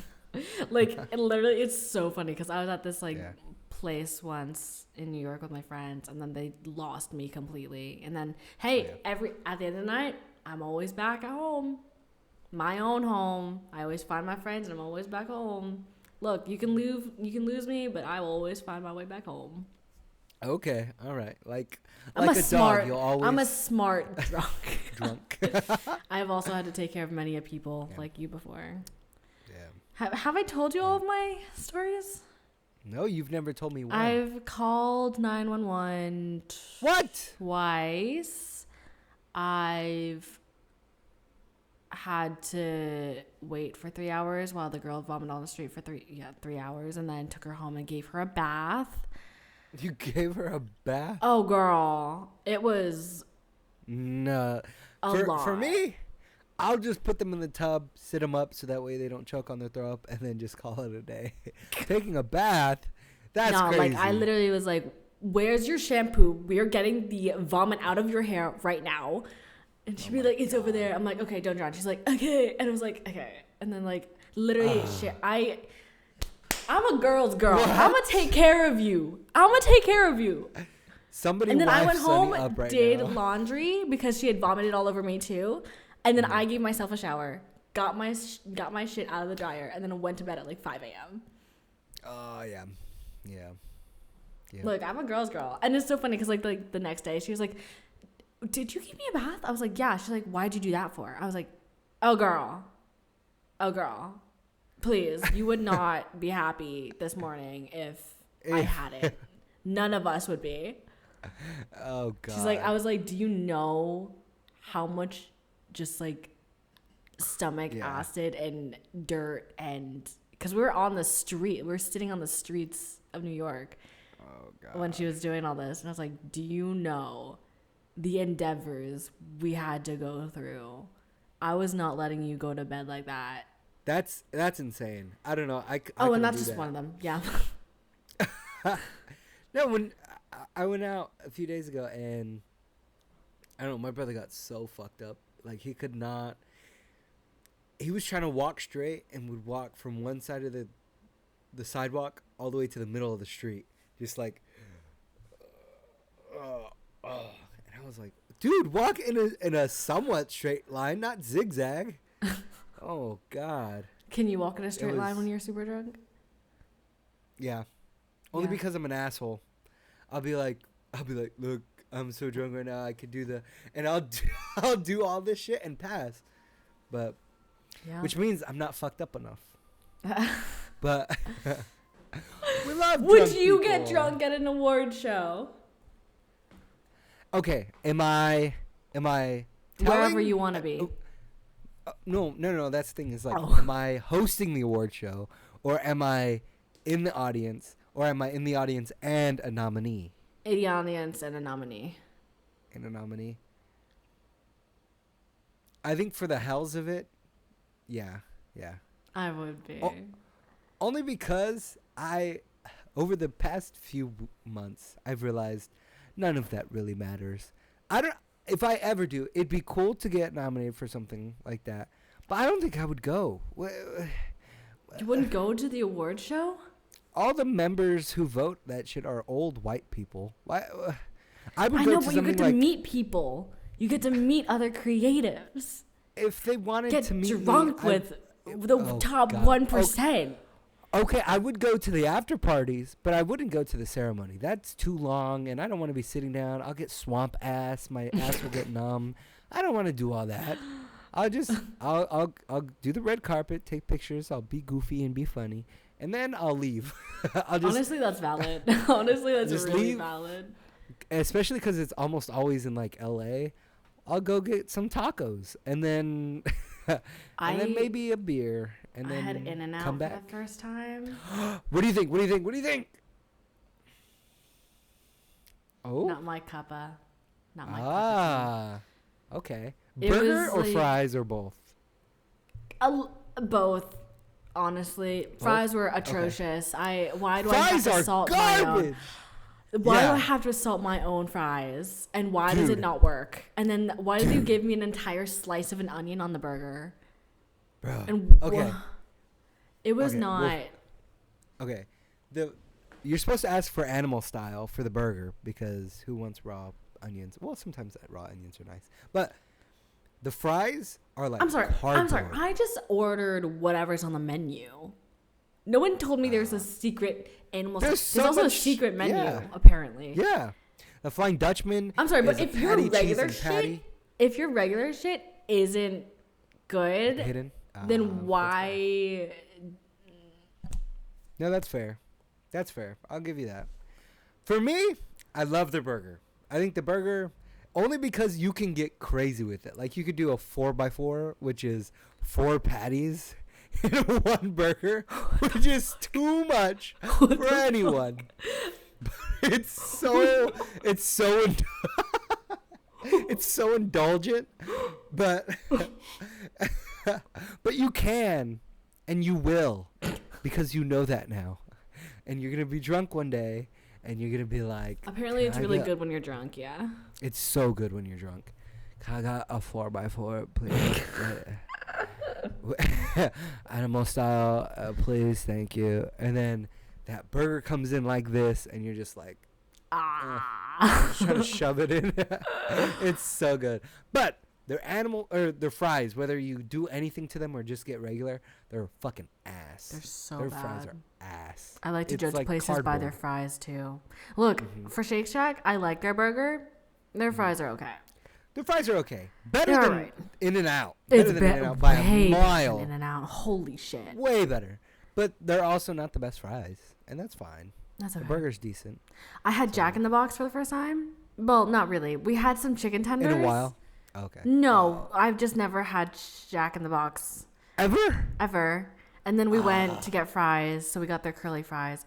Like literally, it's so funny because I was at this like place once in New York with my friends, and then they lost me completely. And then at the end of the night, I'm always back at home, my own home. I always find my friends, and I'm always back home. Look, you can lose me, but I will always find my way back home. Okay, all right. Like I'm a smart dog, you'll always. I'm a smart drunk. I have also had to take care of many people like you before. Yeah. Have I told you all of my stories? No, you've never told me one. I've called 911 twice. I've had to wait for 3 hours while the girl vomited on the street for 3 hours, and then took her home and gave her a bath. You gave her a bath? Oh, girl. It was a lot. For me, I'll just put them in the tub, sit them up so that way they don't choke on their throw up, and then just call it a day. Taking a bath, that's crazy. Like I literally was like, "Where's your shampoo? We're getting the vomit out of your hair right now." And she'd be like, "It's over there." I'm like, "Okay, don't drown." She's like, "Okay," and I was like, "Okay," and then like literally, I'm a girl's girl. What? I'm gonna take care of you. Somebody And then I went home, right did now. laundry because she had vomited all over me too. And then I gave myself a shower, got my shit out of the dryer, and then went to bed at like 5 a.m. Oh, yeah. Look, I'm a girl's girl. And it's so funny because like the next day she was like, "Did you give me a bath?" I was like, "Yeah." She's like, "Why'd you do that for?" I was like, Oh girl. Please, you would not be happy this morning if I had it. None of us would be. Oh, God. She's like, I was like, "Do you know how much just like stomach acid and dirt and..." Because we were on the street. We were sitting on the streets of New York when she was doing all this. And I was like, "Do you know the endeavors we had to go through? I was not letting you go to bed like that." That's insane. I don't know. I and that's just one of them. Yeah. No, when I went out a few days ago and I don't know, my brother got so fucked up. Like he could not. He was trying to walk straight and would walk from one side of the sidewalk all the way to the middle of the street, just like. And I was like, "Dude, walk in a somewhat straight line, not zigzag." Oh God. Can you walk in a straight line when you're super drunk? Yeah. Only because I'm an asshole. I'll be like, "Look, I'm so drunk right now. I could do and I'll do all this shit and pass." But which means I'm not fucked up enough. But we love drunk Would you people. get drunk at an award show? Okay, am I Wherever you want to be. No, that's the thing is like, am I hosting the award show or am I in the audience or am I in the audience and a nominee? In the audience and a nominee. I think for the hells of it, yeah. I would be. Only because over the past few months, I've realized none of that really matters. If I ever do, it'd be cool to get nominated for something like that, but I don't think I would go. You wouldn't go to the award show? All the members who vote that shit are old white people. Why? I would I go know, to but you something get to meet people. You get to meet other creatives. If they wanted Get to meet drunk me, with the top God. 1%. Okay, I would go to the after parties, but I wouldn't go to the ceremony. That's too long, and I don't want to be sitting down. I'll get swamp ass. My ass will get numb. I don't want to do all that. I'll do the red carpet, take pictures. I'll be goofy and be funny, and then I'll leave. Honestly, that's valid. Honestly, that's just really leave. valid. Especially because it's almost always in like LA. I'll go get some tacos, and then and then maybe a beer. And then I had In-N-Out come for back. the first time. What do you think? Oh. Not my cuppa. Not my cuppa. Okay. It Burger was or like- fries or both? Both. Honestly, fries were atrocious. Why do I have Fries to are salt my garbage. own? Why do Yeah. I have to salt my own fries? And why does it not work? And then why did you give me an entire slice of an onion on the burger? Bro. And Okay. It was Okay, not. well, okay. You're supposed to ask for animal style for the burger because who wants raw onions? Well, sometimes raw onions are nice. But the fries are like I'm sorry. cardboard. I just ordered whatever's on the menu. No one told me there's a secret animal. There's also a much- secret menu, yeah. apparently. Yeah. The Flying Dutchman. I'm sorry, but is a if your patty, cheese, regular and shit, patty if your regular shit isn't good, hidden, then why? No, that's fair. That's fair. I'll give you that. For me, I love the burger. I think the burger, only because you can get crazy with it. Like you could do a 4x4, which is 4 patties in one burger, which is too much for anyone. It's so it's so indulgent But but you can, and you will, because you know that now, and you're gonna be drunk one day, and you're gonna be like. Apparently, it's really good when you're drunk. Yeah. It's so good when you're drunk. I got a 4x4, please. Animal style, please, thank you. And then that burger comes in like this, and you're just like, just trying to shove it in. It's so good. But their their fries, whether you do anything to them or just get regular, they're fucking ass. They're so their bad. fries are ass. I like to judge like places cardboard. by their fries too. Look, for Shake Shack, I like their burger. Their fries are okay. Their fries are okay. Better They're than right. In-N-Out. It's Better than In-N-Out by a mile. In-N-Out. Holy shit. Way better. But they're also not the best fries, and that's fine. That's okay. The burger's decent. I had Jack in the Box for the first time. Well, not really. We had some chicken tenders. In a while? Okay. No, I've just never had Jack in the Box. Ever? And then we went to get fries, so we got their curly fries.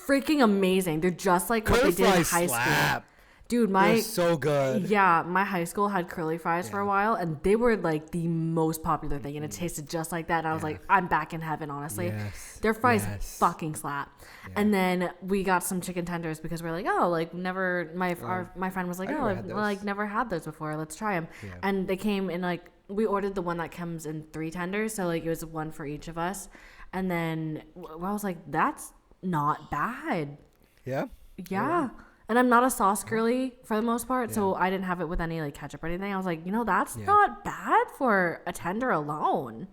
Freaking amazing. They're just like what they did in high school. Dude, They're so good. Yeah, my high school had curly fries for a while, and they were like the most popular thing, and it tasted just like that. And I was like, I'm back in heaven, honestly. Yes. Their fries fucking slap. Yeah. And then we got some chicken tenders because we're like, oh, like never. My friend was like, oh, I've like never had those before. Let's try them. Yeah. And they came in like we ordered the one that comes in 3 tenders, so like it was one for each of us. And then I was like, that's not bad. Yeah. Yeah. And I'm not a sauce girly for the most part, so I didn't have it with any like ketchup or anything. I was like, that's not bad for a tender alone.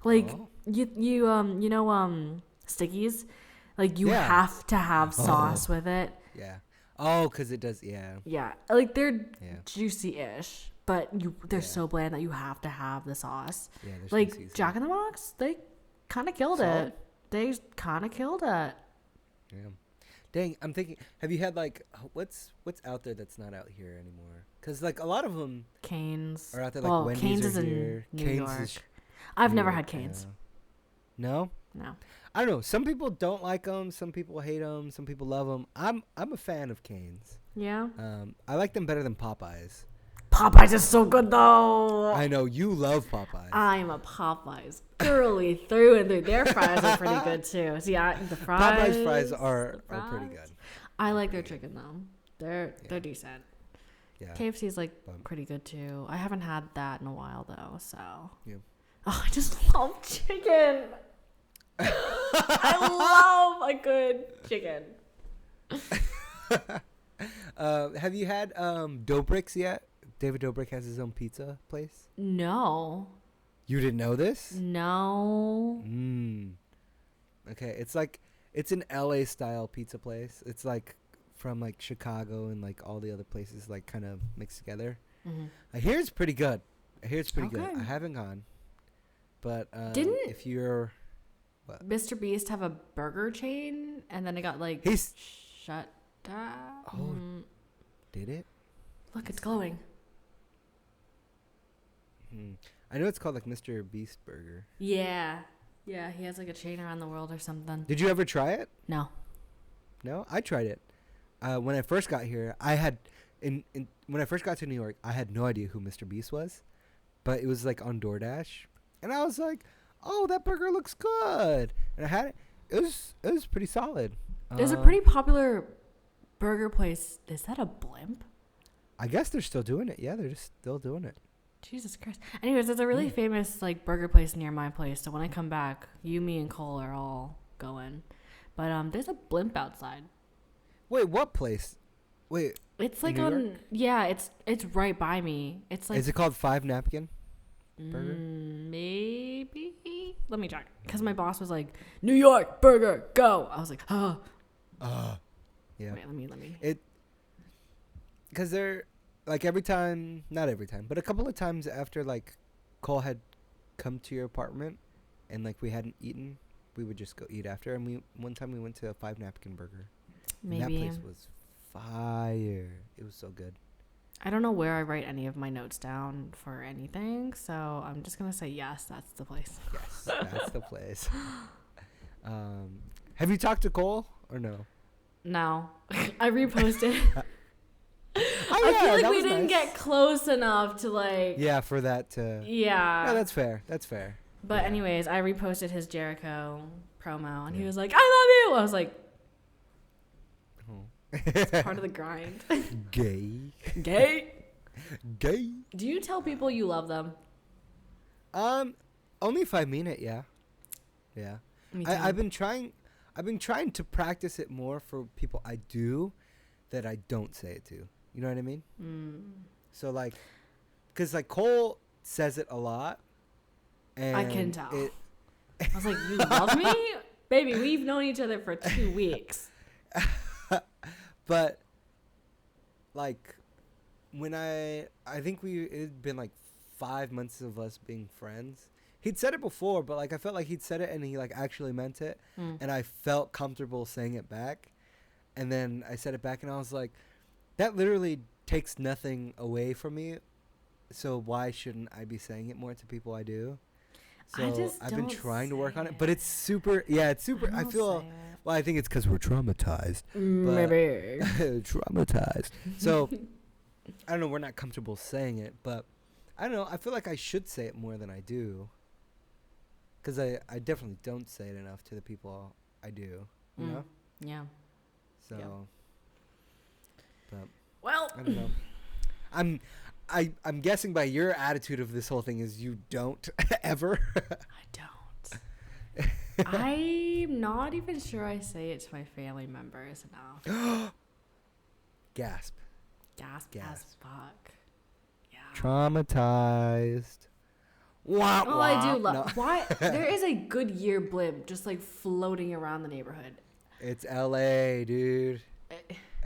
Like Stickies, like you have to have sauce with it. Yeah. Oh, because it does. Yeah. Yeah, like they're juicy-ish, but they're so bland that you have to have the sauce. Yeah. Like Jack in the Box, they kind of killed it. They kind of killed it. Yeah. Dang, I'm thinking. Have you had like what's out there that's not out here anymore? Because like a lot of them, Cane's are out there. Like Wendy's Cane's is here. in New Cane's York. is I've New never York, had Cane's. No. I don't know. Some people don't like them. Some people hate them. Some people love them. I'm a fan of Cane's. Yeah. I like them better than Popeyes. Popeyes is so good though. I know you love Popeyes. I'm a Popeyes girly through and through. Their fries are pretty good too. See, the fries. Popeyes fries are pretty good. I like their chicken though. They're decent. Yeah. KFC is like pretty good too. I haven't had that in a while though, so. Yeah. Oh, I just love chicken. I love a good chicken. Have you had Dobrik's yet? David Dobrik has his own pizza place. No. You didn't know this? No. Okay, it's an LA style pizza place. It's like from like Chicago and like all the other places like kind of mixed together. Mm-hmm. I hear it's pretty good. Good. I haven't gone, but if you're what? Mr. Beast have a burger chain and then it got like shut down. Oh, did it? Look, it's glowing. I know it's called like Mr. Beast Burger. Yeah, he has like a chain around the world or something. Did you ever try it? No, I tried it. When I first got here, I had when I first got to New York, I had no idea who Mr. Beast was, but it was like on DoorDash, and I was like, "Oh, that burger looks good," and I had it. It was pretty solid. There's a pretty popular burger place. Is that a blimp? I guess they're still doing it. Yeah, they're just still doing it. Jesus Christ. Anyways, there's a really famous like burger place near my place. So when I come back, you, me, and Cole are all going. But there's a blimp outside. Wait, what place? Wait. It's like on. Yeah, it's right by me. It's like. Is it called 5 Napkin Burger? Maybe. Let me check. Because my boss was like, New York burger, go. I was like, huh. Yeah. Wait, let me. Because they're. Like every time, not every time, but a couple of times after like Cole had come to your apartment and like we hadn't eaten, we would just go eat after. And one time we went to a 5 Napkin Burger. Maybe. And that place was fire. It was so good. I don't know where I write any of my notes down for anything, so I'm just gonna say yes, that's the place. Yes, that's the place. Have you talked to Cole or no? No. I reposted. I I feel like that we was didn't nice. get close enough to like. Yeah, for that to. Yeah. No, that's fair. That's fair. But Yeah. anyways, I reposted his Jericho promo, and he was like, "I love you." I was like, "It's part of the grind." Gay. Gay. Gay. Do you tell people you love them? Only if I mean it. Yeah. Yeah. Me too. I've been trying to practice it more for people I do that I don't say it to. You know what I mean? So like, because like Cole says it a lot. And I can tell. I was like, "You love me? Baby, we've known each other for 2 weeks." But like when I think it'd been like 5 months of us being friends. He'd said it before, but like I felt like he'd said it and he like actually meant it, and I felt comfortable saying it back. And then I said it back and I was like, that literally takes nothing away from me. So why shouldn't I be saying it more to people I do? So I've been trying to work on it, but it's super. Yeah, it's super. I feel. Well, I think it's because we're traumatized. Maybe. Traumatized. So I don't know. We're not comfortable saying it, but I don't know. I feel like I should say it more than I do. Because I definitely don't say it enough to the people I do. You know. Yeah. So. Yeah. But Well. I don't know. I'm guessing by your attitude of this whole thing is you don't ever. I don't. I'm not even sure I say it to my family members enough. Gasp. Gasp as fuck. Yeah. Traumatized. Wah, Oh, I do love. No. Why? There is a Goodyear blimp just like floating around the neighborhood. It's LA, dude.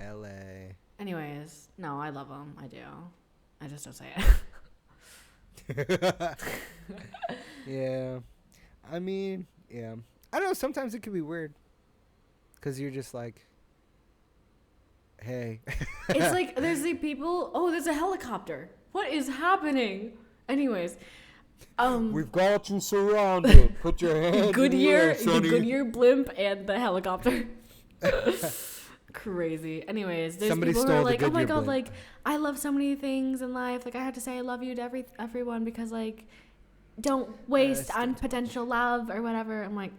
LA. Anyways, no, I love them. I do. I just don't say it. Yeah. I mean, yeah. I don't know. Sometimes it can be weird. Because you're just like, hey. It's like there's the people. Oh, there's a helicopter. What is happening? Anyways. We've got you surrounded. Put your hands Goodyear, in the air, the Goodyear blimp and the helicopter. Crazy. Anyways, there's Somebody people who are stole the like, "Oh my Goodyear god, blimp." like I love so many things in life. Like I have to say I love you to everyone because like don't waste on potential love or whatever." I'm like,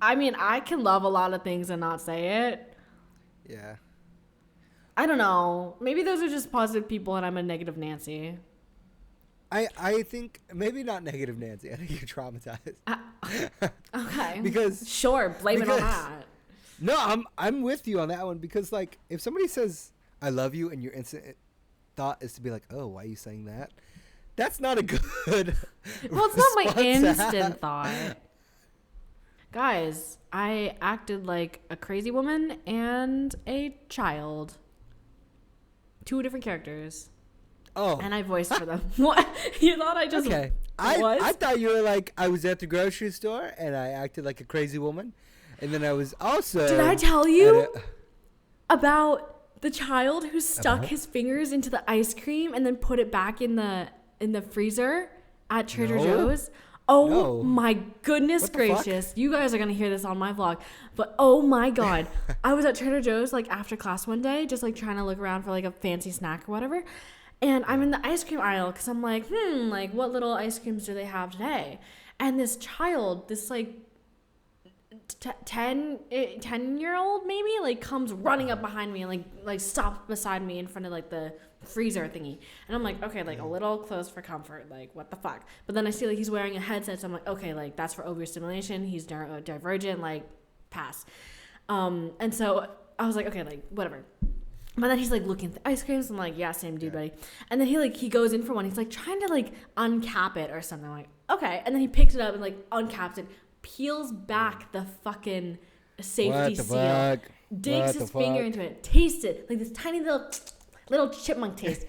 I mean, I can love a lot of things and not say it. Yeah. I don't know. Maybe those are just positive people and I'm a negative Nancy. I think maybe not negative Nancy. I think you're traumatized. Okay. Because sure, blame it on that. No, I'm with you on that one because like if somebody says I love you and your instant thought is to be like, "Oh, why are you saying that?" That's not a good Well, it's not my response to instant have. thought. Guys, I acted like a crazy woman and a child. 2 different characters. Oh. And I voiced for them. What? You thought I just Okay. was? I thought you were like I was at the grocery store and I acted like a crazy woman. And then I was also Did I tell you about the child who stuck his fingers into the ice cream and then put it back in the freezer at Trader Joe's? Oh No. my goodness What the gracious. You guys are going to hear this on my vlog. But oh my God. I was at Trader Joe's like after class one day, just like trying to look around for like a fancy snack or whatever. And I'm in the ice cream aisle because I'm like, like what little ice creams do they have today? And this child, this like 10-year-old maybe, like comes running up behind me and like stops beside me in front of like the freezer thingy. And I'm like, okay, like a little close for comfort, like what the fuck. But then I see like he's wearing a headset, so I'm like, okay, like that's for overstimulation. He's divergent, like pass. And so I was like, okay, like whatever. But then he's like looking at the ice creams. I'm like, yeah, same dude, buddy. And then he goes in for one. He's like trying to like uncap it or something. I'm like, okay. And then he picks it up and like uncaps it, peels back the fucking safety seal, digs his finger into it, tastes it like this tiny little chipmunk taste.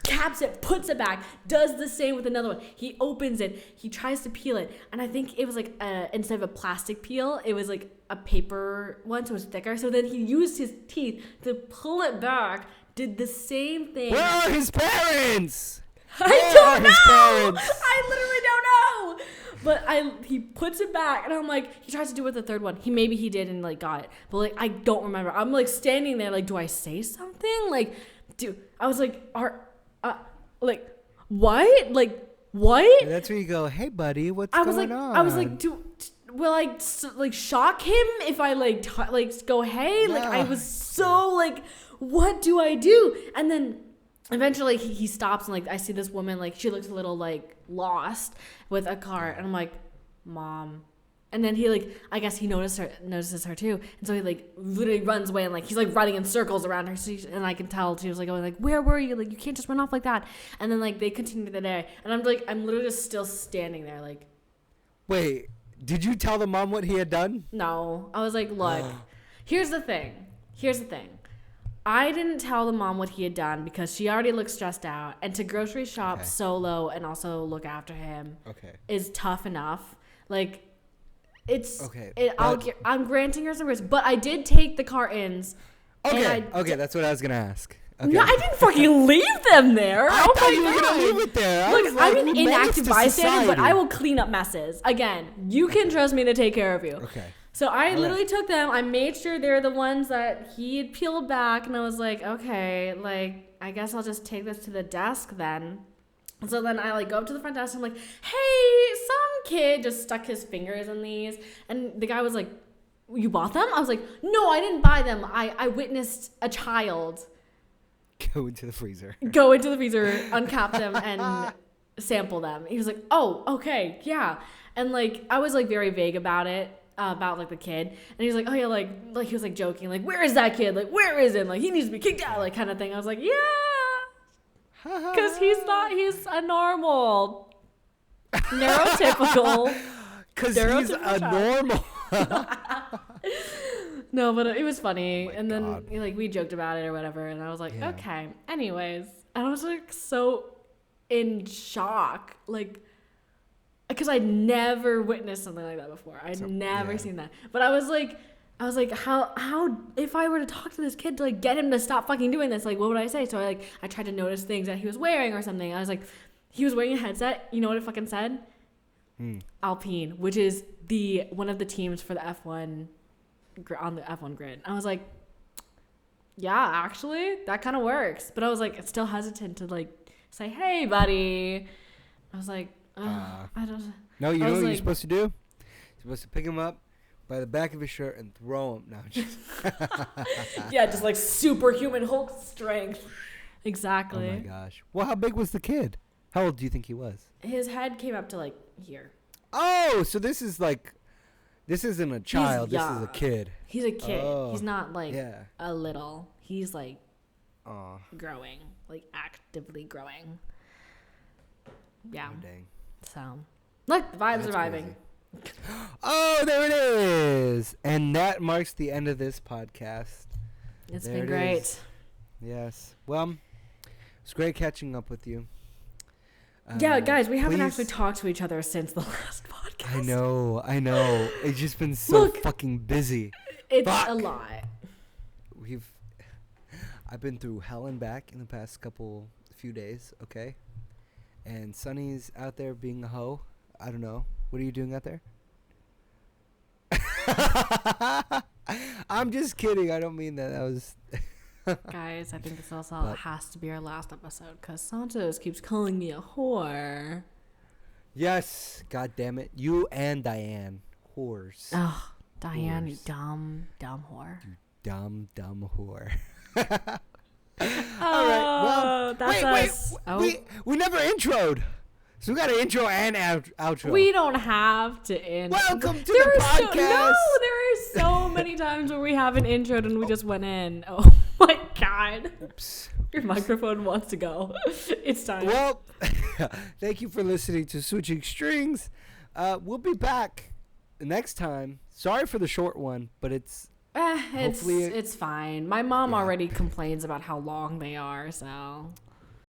Caps it, puts it back, does the same with another one. He opens it, he tries to peel it, and I think it was like instead of a plastic peel, it was like a paper one, so it was thicker. So then he used his teeth to pull it back, did the same thing. Where are his parents? I don't know. I literally don't know. But he puts it back, and I'm like, he tries to do it with the third one. Maybe he did and like got it, but like I don't remember. I'm like standing there, like, do I say something? Like, I was like, like, what? Like, what? And that's where you go, hey buddy, what's going on? I was like, will I like shock him if I like go hey? Like I was so like, what do I do? And then eventually he stops, and like I see this woman, like she looks a little like lost with a cart, and I'm like, Mom. And then he like, I guess he notices her too, and so he like literally runs away, and like he's like running in circles around her, and I can tell she was like going like, where were you? Like you can't just run off like that. And then like they continue the day, and I'm literally just still standing there like, wait, did you tell the mom what he had done? No. I was like, look, here's the thing. I didn't tell the mom what he had done because she already looked stressed out, and to grocery shop solo and also look after him is tough enough. Like, I'm granting her some risk, but I did take the cartons. Okay, that's what I was gonna ask. Okay. No, I didn't fucking leave them there. I thought you were gonna leave it there. Look, I'm an inactive bystander, but I will clean up messes. Again, you can trust me to take care of you. Okay. So I literally took them. I made sure they're the ones that he had peeled back, and I was like, okay, like I guess I'll just take this to the desk then. So then I like go up to the front desk, and I'm like, hey, some kid just stuck his fingers in these. And the guy was like, you bought them? I was like, no, I didn't buy them. I witnessed a child go into the freezer, uncap them, and sample them. He was like, oh, okay, yeah. And like I was like very vague about it, about like the kid. And he was like, oh yeah, like he was like joking, like, where is that kid? Like, where is him? Like, he needs to be kicked out, like kind of thing. I was like, yeah. Because he's a normal, neurotypical. Because he's a normal. No, but it was funny. Oh and then like we joked about it or whatever. And I was like, okay. Anyways, and I was like so in shock. Like, because I'd never witnessed something like that before. I'd never seen that. But I was like, how if I were to talk to this kid to like get him to stop fucking doing this, like what would I say? So I tried to notice things that he was wearing or something. I was like, he was wearing a headset. You know what it fucking said? Alpine, which is one of the teams for the F1 on the F1 grid. I was like, yeah, actually that kind of works. But I was like still hesitant to like say, hey buddy. I was like, I don't. No, you know what you're supposed to do? You're supposed to pick him up by the back of his shirt and throw him. No, just yeah, just like superhuman Hulk strength. Exactly. Oh my gosh. Well, how big was the kid? How old do you think he was? His head came up to like here. Oh, so this isn't a child. This is a kid. He's a kid. Oh. He's not like a little. He's like growing, like actively growing. Yeah. Oh, dang. So, look, the vibe's arriving. Oh, there it is. And that marks the end of this podcast. It's been great. Yes. Well, it's great catching up with you. Yeah, guys, we haven't actually talked to each other since the last podcast. I know. It's just been so fucking busy. It's a lot. I've been through hell and back in the past few days, okay? And Sunny's out there being a hoe. I don't know. What are you doing out there? I'm just kidding. I don't mean that. That was... Guys, I think this also has to be our last episode because Santos keeps calling me a whore. Yes. God damn it. You and Diane. Whores. Oh, Diane, you dumb whore. You dumb whore. All right. Well, that's us. We never introed. So we got an intro and outro. We don't have to intro. Welcome to the podcast. There are so many times where we haven't introed and we just went in. Oh my God. Oops. Your microphone wants to go. It's time. Well, thank you for listening to Switching Strings. We'll be back next time. Sorry for the short one, but it's fine. My mom already complains about how long they are, so